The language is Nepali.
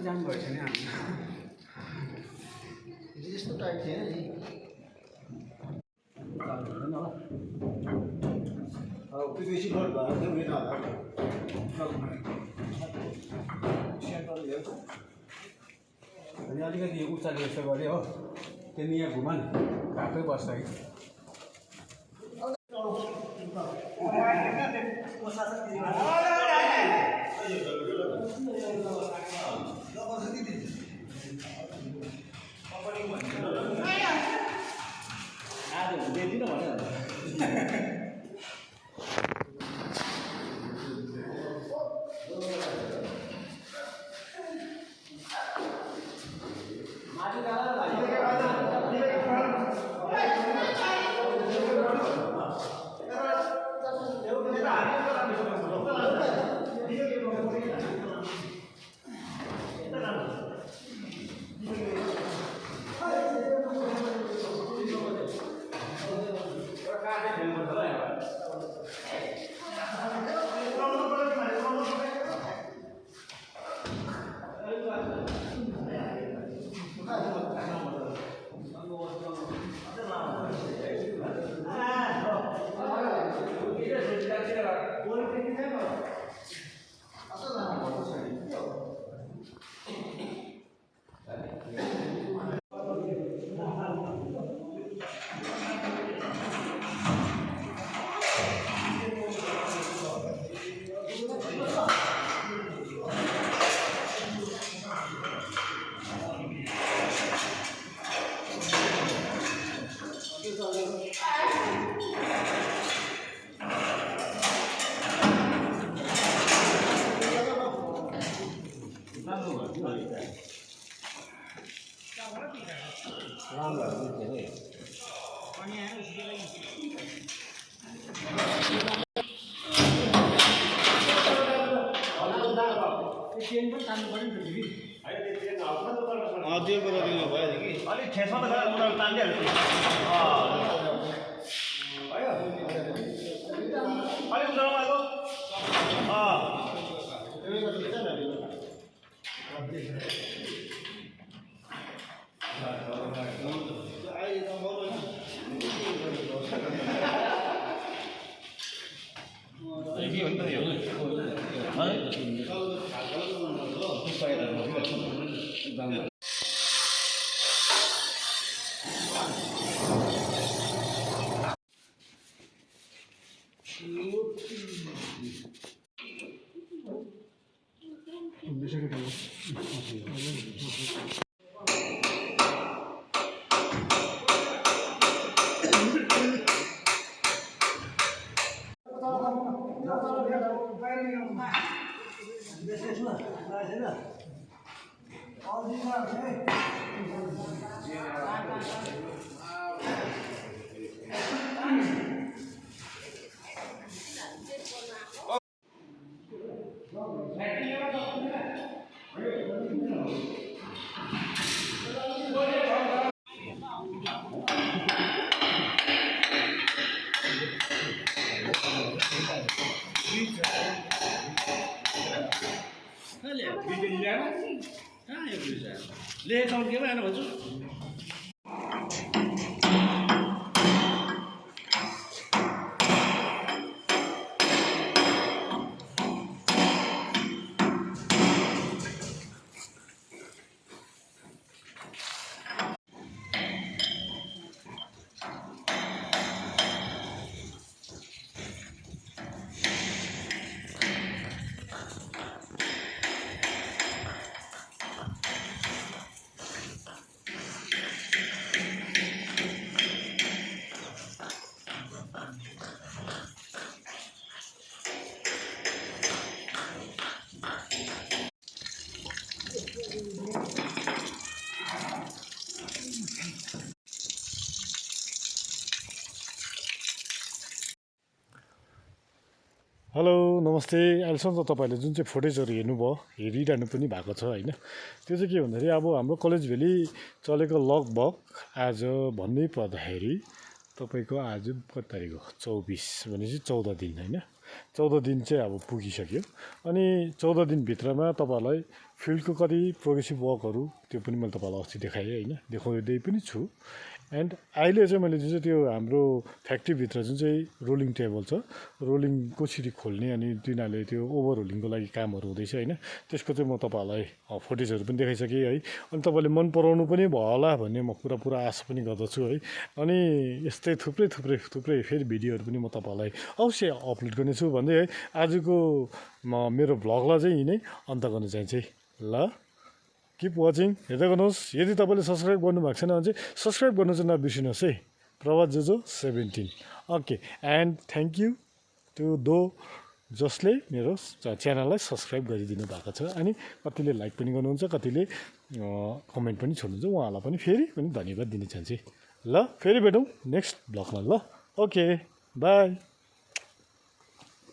जाम भएछ नि यस्तो टाइट थिएन नि बेसी लोड भएर चाहिँ उयो अनि अलिकति उचाले यसो गऱ्यो हो त्यहाँदेखि यहाँ घुमा नि घाटै बस्छ कि अलिक ठेसमा त गरेर उनीहरू तान्दिहाल्छ अलिक उनीहरूमा आएको लेखेको के भएन भन्छु हेलो नमस्ते। अहिलेसम्म त तपाईँहरूले जुन चाहिँ फुटेजहरू हेर्नुभयो हेरिरहनु पनि भएको छ होइन, त्यो चाहिँ के भन्दाखेरि अब हाम्रो कलेज भ्याली चलेको लगभग आज भन्नै पर्दाखेरि तपाईँको आज कति तारिक हो 24 भनेपछि 14 दिन होइन, 14 दिन चाहिँ अब पुगिसक्यो। अनि 14 दिनभित्रमा तपाईँहरूलाई फिल्डको कति प्रोग्रेसिभ वर्कहरू त्यो पनि मैले तपाईँलाई अस्ति देखाएँ होइन, देखाउँदै पनि छु। एन्ड अहिले चाहिँ मैले जुन चाहिँ त्यो हाम्रो फ्याक्ट्रीभित्र जुन चाहिँ रोलिङ टेबल छ, रोलिङ कसरी खोल्ने अनि तिनीहरूले त्यो ओभरहोलिङको लागि कामहरू हुँदैछ होइन, त्यसको चाहिँ म तपाईँहरूलाई फुटेजहरू पनि देखाइसकेँ है। अनि तपाईँले मन पराउनु पनि भयो होला भन्ने म पुरा आशा पनि गर्दछु है। अनि यस्तै थुप्रै फेरि भिडियोहरू पनि म तपाईँहरूलाई अवश्य अपलोड गर्नेछु भन्दै है आजको मेरो भ्लगलाई चाहिँ यिनै अन्त गर्न चाहन्छु है। ल किप वाचिङ, हेर्दै गर्नुहोस्। यदि तपाईँले सब्सक्राइब गर्नुभएको छैन भने चाहिँ सब्सक्राइब गर्नु चाहिँ नबिर्सिनुहोस् है। प्रभात जोजो 17 okay. And thank you to दो जसले मेरो च्यानललाई सब्सक्राइब गरिदिनु भएको छ, अनि कतिले लाइक पनि गर्नुहुन्छ, कतिले कमेन्ट पनि छोड्नुहुन्छ, उहाँलाई पनि फेरि पनि धन्यवाद दिन चाहन्छु। ल फेरि भेटौँ नेक्स्ट ब्लगमा। ल ओके बाई।